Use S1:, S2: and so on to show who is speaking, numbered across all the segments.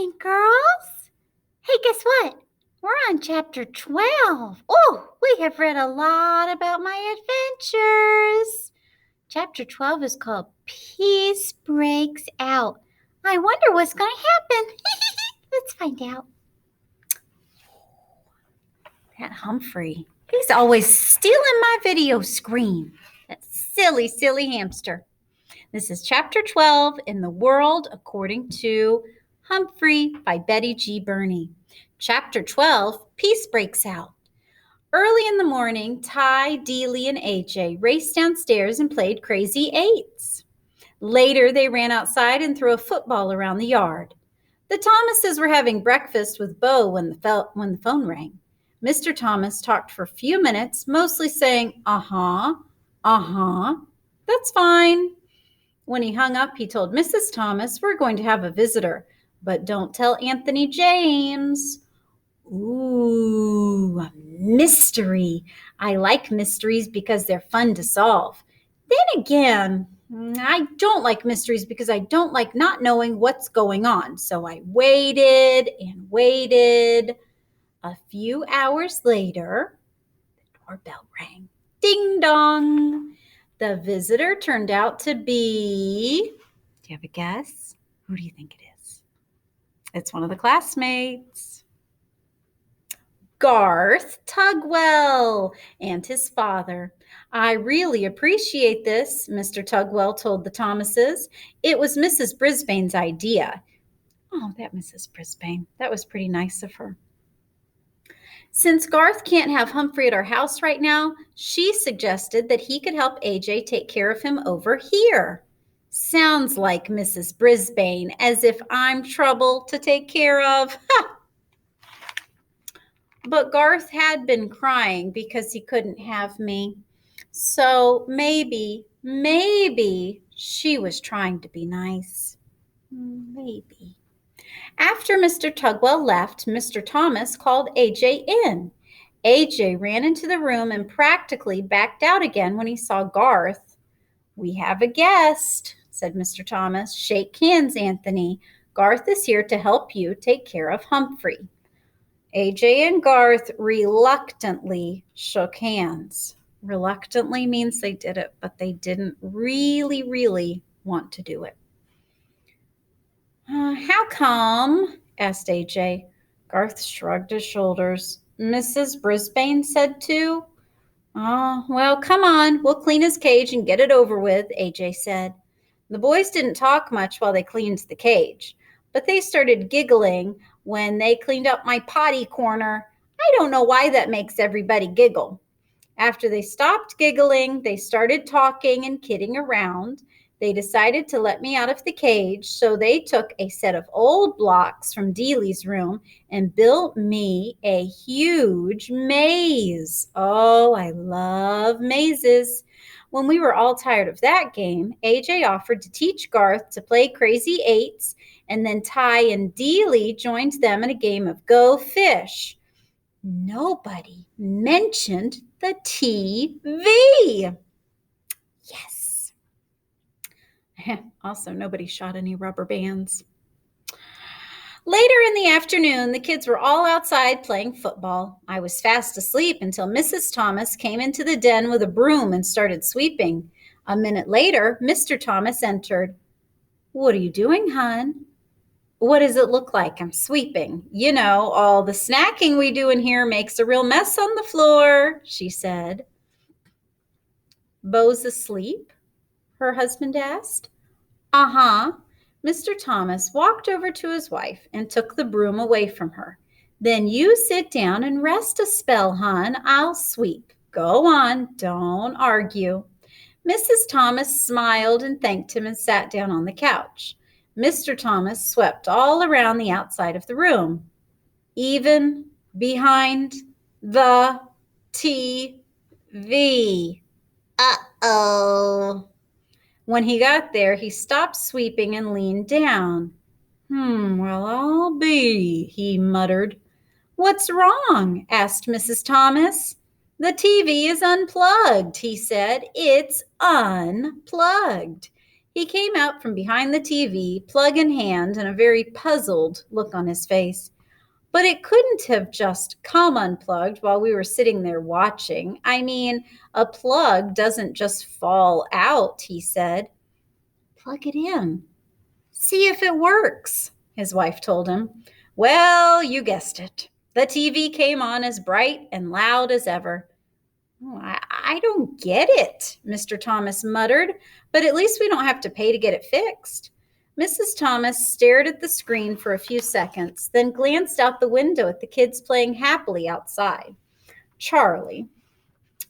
S1: morning, girls. Hey, guess what? We're on chapter 12. Oh, we have read a lot about my adventures. Chapter 12 is called Peace Breaks Out. I wonder what's going to happen. Let's find out. That Humphrey, he's always stealing my video screen. That silly, silly hamster. This is chapter 12 in the World According to Humphrey by Betty G. Burney. Chapter 12, Peace Breaks Out. Early in the morning, Ty, Dealey, and AJ raced downstairs and played crazy eights. Later, they ran outside and threw a football around the yard. The Thomases were having breakfast with Bo when the phone rang. Mr. Thomas talked for a few minutes, mostly saying, that's fine. When he hung up, he told Mrs. Thomas, we're going to have a visitor, but don't tell Anthony James. Ooh, a mystery. I like mysteries because they're fun to solve. Then again, I don't like mysteries because I don't like not knowing what's going on. So I waited and waited. A few hours later, the doorbell rang. Ding dong. The visitor turned out to be, do you have a guess? Who do you think it is? It's one of the classmates. Garth Tugwell and his father. I really appreciate this, Mr. Tugwell told the Thomases. It was Mrs. Brisbane's idea. Oh, that Mrs. Brisbane. That was pretty nice of her. Since Garth can't have Humphrey at our house right now, she suggested that he could help AJ take care of him over here. Sounds like Mrs. Brisbane, as if I'm trouble to take care of. Ha! But Garth had been crying because he couldn't have me. So maybe she was trying to be nice. Maybe. After Mr. Tugwell left, Mr. Thomas called AJ in. AJ ran into the room and practically backed out again when he saw Garth. We have a guest, said Mr. Thomas. Shake hands, Anthony. Garth is here to help you take care of Humphrey. AJ and Garth reluctantly shook hands. Reluctantly means they did it, but they didn't really want to do it. How come? Asked AJ. Garth shrugged his shoulders. Mrs. Brisbane said to. Oh, well, come on. We'll clean his cage and get it over with, AJ said. The boys didn't talk much while they cleaned the cage, but they started giggling when they cleaned up my potty corner. I don't know why that makes everybody giggle. After they stopped giggling, they started talking and kidding around. They decided to let me out of the cage, so they took a set of old blocks from Dealey's room and built me a huge maze. Oh, I love mazes. When we were all tired of that game, AJ offered to teach Garth to play Crazy Eights, and then Ty and Dealey joined them in a game of Go Fish. Nobody mentioned the TV. Yes. Also, nobody shot any rubber bands. Later in the afternoon, the kids were all outside playing football. I was fast asleep until Mrs. Thomas came into the den with a broom and started sweeping. A minute later, Mr. Thomas entered. What are you doing, hon? What does it look like? I'm sweeping. You know, all the snacking we do in here makes a real mess on the floor, she said. Bo's asleep? Her husband asked. Uh-huh. Mr. Thomas walked over to his wife and took the broom away from her. Then you sit down and rest a spell, hon. I'll sweep. Go on. Don't argue. Mrs. Thomas smiled and thanked him and sat down on the couch. Mr. Thomas swept all around the outside of the room, even behind the TV. Uh-oh. When he got there, he stopped sweeping and leaned down. Well, I'll be, he muttered. What's wrong? Asked Mrs. Thomas. The TV is unplugged, he said. It's unplugged. He came out from behind the TV, plug in hand, and a very puzzled look on his face. But it couldn't have just come unplugged while we were sitting there watching. I mean, a plug doesn't just fall out, he said. Plug it in. See if it works, his wife told him. Well, you guessed it. The TV came on as bright and loud as ever. Oh, I don't get it, Mr. Thomas muttered, but at least we don't have to pay to get it fixed. Mrs. Thomas stared at the screen for a few seconds, then glanced out the window at the kids playing happily outside. Charlie,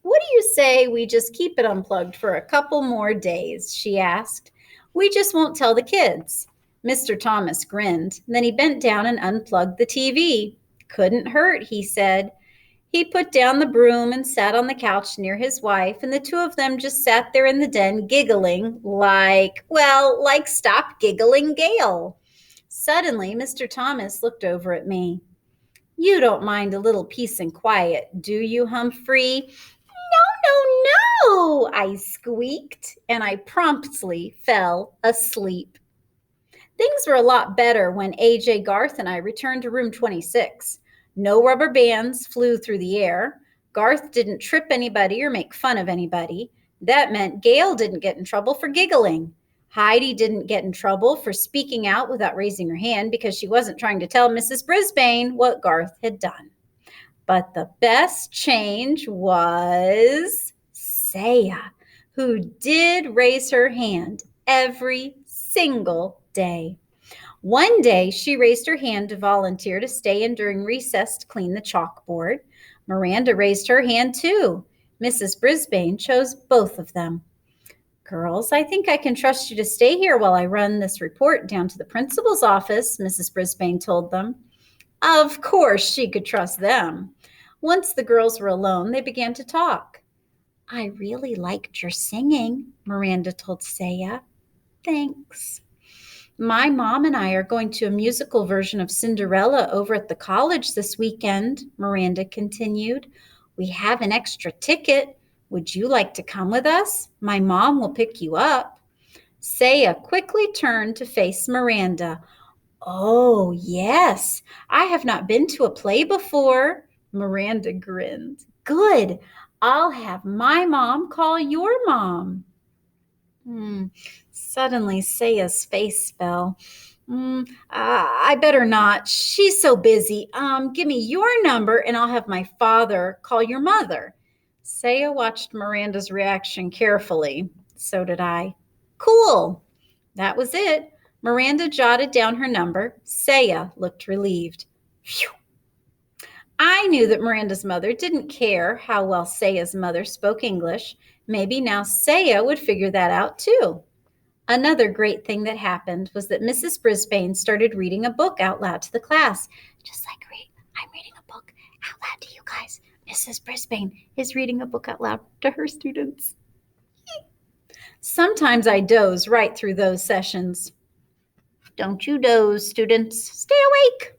S1: what do you say we just keep it unplugged for a couple more days? She asked. We just won't tell the kids. Mr. Thomas grinned. Then he bent down and unplugged the TV. Couldn't hurt, he said. He put down the broom and sat on the couch near his wife, and the two of them just sat there in the den giggling like Stop Giggling Gale. Suddenly, Mr. Thomas looked over at me. You don't mind a little peace and quiet, do you, Humphrey? No, I squeaked, and I promptly fell asleep. Things were a lot better when A.J. Garth and I returned to room 26. No rubber bands flew through the air. Garth didn't trip anybody or make fun of anybody. That meant Gail didn't get in trouble for giggling. Heidi didn't get in trouble for speaking out without raising her hand because she wasn't trying to tell Mrs. Brisbane what Garth had done. But the best change was Saya, who did raise her hand every single day. One day, she raised her hand to volunteer to stay in during recess to clean the chalkboard. Miranda raised her hand too. Mrs. Brisbane chose both of them. Girls, I think I can trust you to stay here while I run this report down to the principal's office, Mrs. Brisbane told them. Of course she could trust them. Once the girls were alone, they began to talk. I really liked your singing, Miranda told Saya. Thanks. My mom and I are going to a musical version of Cinderella over at the college this weekend, Miranda continued. We have an extra ticket. Would you like to come with us? My mom will pick you up. Saya quickly turned to face Miranda. Oh, yes. I have not been to a play before. Miranda grinned. Good. I'll have my mom call your mom. Suddenly, Saya's face fell. I better not. She's so busy. Give me your number and I'll have my father call your mother. Saya watched Miranda's reaction carefully. So did I. Cool. That was it. Miranda jotted down her number. Saya looked relieved. Phew. I knew that Miranda's mother didn't care how well Saya's mother spoke English. Maybe now Saya would figure that out too. Another great thing that happened was that Mrs. Brisbane started reading a book out loud to the class. Just like I'm reading a book out loud to you guys. Mrs. Brisbane is reading a book out loud to her students. Sometimes I doze right through those sessions. Don't you doze, students. Stay awake.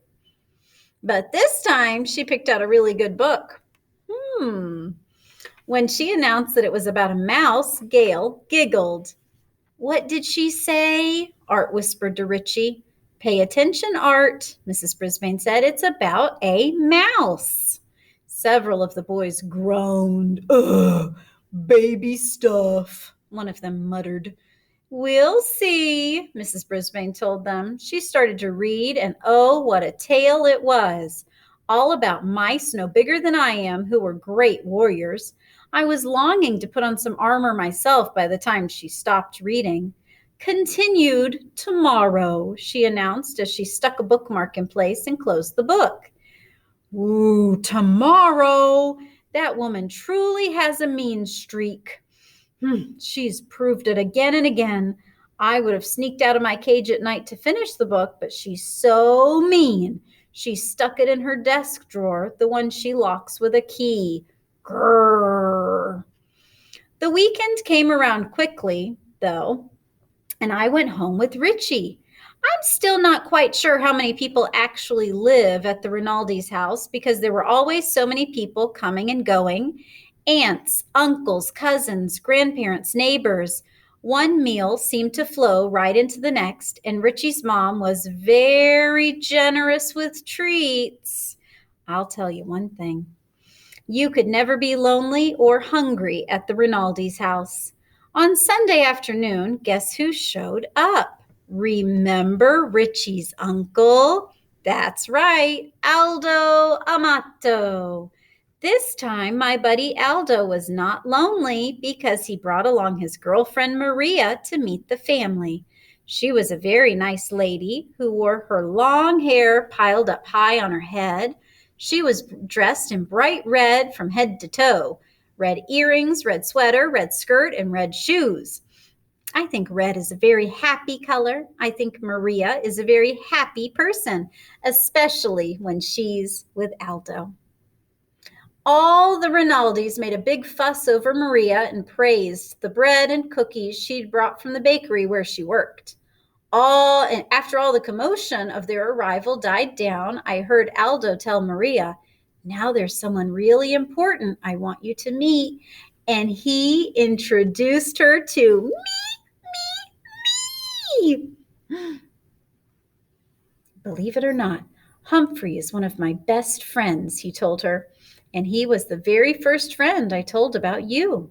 S1: But this time she picked out a really good book. When she announced that it was about a mouse, Gail giggled. What did she say? Art whispered to Richie. Pay attention, Art, Mrs. Brisbane said. It's about a mouse. Several of the boys groaned. Ugh, baby stuff, one of them muttered. We'll see, Mrs. Brisbane told them. She started to read, and oh, what a tale it was. All about mice no bigger than I am who were great warriors. I was longing to put on some armor myself by the time she stopped reading. Continued tomorrow, she announced as she stuck a bookmark in place and closed the book. Ooh, tomorrow. That woman truly has a mean streak. She's proved it again and again. I would have sneaked out of my cage at night to finish the book, but she's so mean. She stuck it in her desk drawer, the one she locks with a key. Grrr. The weekend came around quickly, though, and I went home with Richie. I'm still not quite sure how many people actually live at the Rinaldi's house because there were always so many people coming and going. Aunts, uncles, cousins, grandparents, neighbors. One meal seemed to flow right into the next, and Richie's mom was very generous with treats. I'll tell you one thing. You could never be lonely or hungry at the Rinaldi's house. On Sunday afternoon, guess who showed up? Remember Richie's uncle? That's right, Aldo Amato. This time, my buddy Aldo was not lonely because he brought along his girlfriend Maria to meet the family. She was a very nice lady who wore her long hair piled up high on her head. She was dressed in bright red from head to toe. Red earrings, red sweater, red skirt, and red shoes. I think red is a very happy color. I think Maria is a very happy person, especially when she's with Aldo. All the Rinaldis made a big fuss over Maria and praised the bread and cookies she'd brought from the bakery where she worked. After all the commotion of their arrival died down, I heard Aldo tell Maria, "Now there's someone really important I want you to meet." And he introduced her to me. Believe it or not, Humphrey is one of my best friends, he told her. And he was the very first friend I told about you.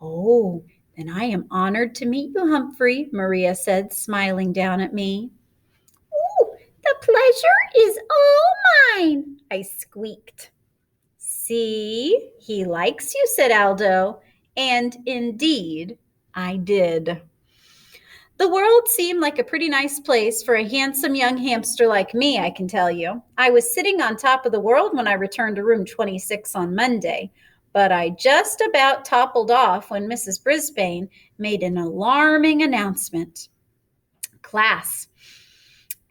S1: Oh, then I am honored to meet you, Humphrey, Maria said, smiling down at me. "Oh, the pleasure is all mine," I squeaked. "See, he likes you," said Aldo. And indeed, I did. The world seemed like a pretty nice place for a handsome young hamster like me, I can tell you. I was sitting on top of the world when I returned to room 26 on Monday, but I just about toppled off when Mrs. Brisbane made an alarming announcement. "Class,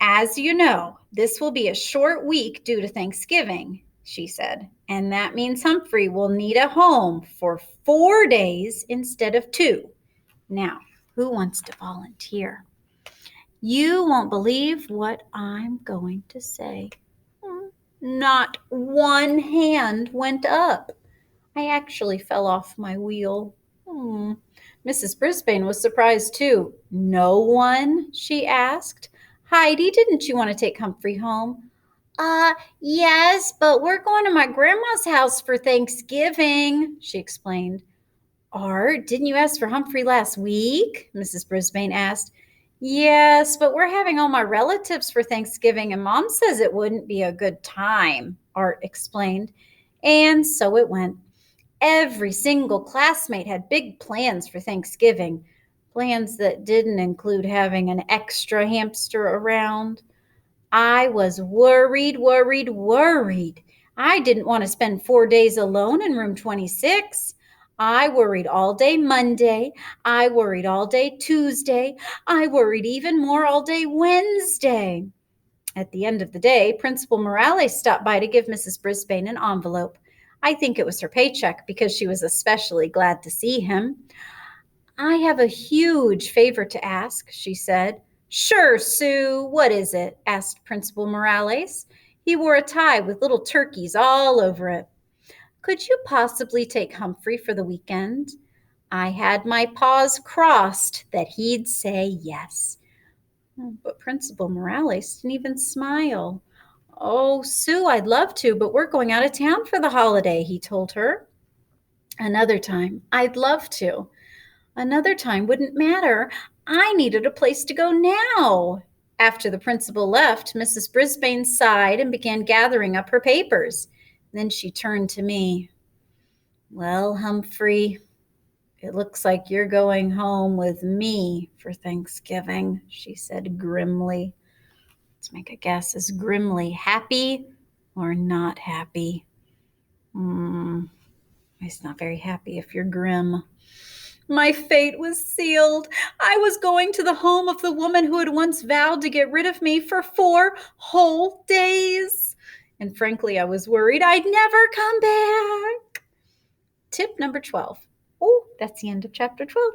S1: as you know, this will be a short week due to Thanksgiving," she said, "and that means Humphrey will need a home for 4 days instead of 2. Now, who wants to volunteer?" You won't believe what I'm going to say. Not one hand went up. I actually fell off my wheel. Mrs. Brisbane was surprised too. "No one?" she asked. "Heidi, didn't you want to take Humphrey home?" Yes, but we're going to my grandma's house for Thanksgiving," she explained. "Art, didn't you ask for Humphrey last week?" Mrs. Brisbane asked. "Yes, but we're having all my relatives for Thanksgiving, and Mom says it wouldn't be a good time," Art explained. And so it went. Every single classmate had big plans for Thanksgiving, plans that didn't include having an extra hamster around. I was worried. I didn't want to spend 4 days alone in room 26. I worried all day Monday. I worried all day Tuesday. I worried even more all day Wednesday. At the end of the day, Principal Morales stopped by to give Mrs. Brisbane an envelope. I think it was her paycheck because she was especially glad to see him. "I have a huge favor to ask," she said. "Sure, Sue. What is it?" asked Principal Morales. He wore a tie with little turkeys all over it. "Could you possibly take Humphrey for the weekend?" I had my paws crossed that he'd say yes. But Principal Morales didn't even smile. "Oh, Sue, I'd love to, but we're going out of town for the holiday," he told her. "Another time, I'd love to. Another time wouldn't matter. I needed a place to go now." After the principal left, Mrs. Brisbane sighed and began gathering up her papers. Then she turned to me. "Well, Humphrey, it looks like you're going home with me for Thanksgiving," she said grimly. Let's make a guess. Is grimly happy or not happy? It's not very happy if you're grim. My fate was sealed. I was going to the home of the woman who had once vowed to get rid of me for 4 whole days. And frankly, I was worried I'd never come back. Tip number 12. Oh, that's the end of chapter 12.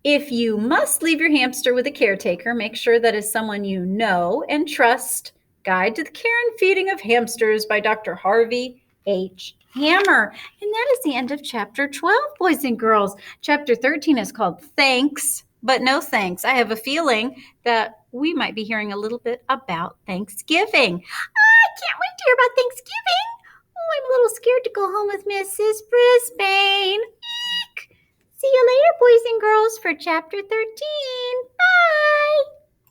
S1: If you must leave your hamster with a caretaker, make sure that is someone you know and trust. Guide to the Care and Feeding of Hamsters by Dr. Harvey H. hammer. And that is the end of chapter 12, boys and girls. Chapter 13 is called Thanks, but no thanks. I have a feeling that we might be hearing a little bit about Thanksgiving. I can't wait to hear about Thanksgiving. Oh, I'm a little scared to go home with Mrs. Brisbane. Eek. See you later, boys and girls, for chapter 13.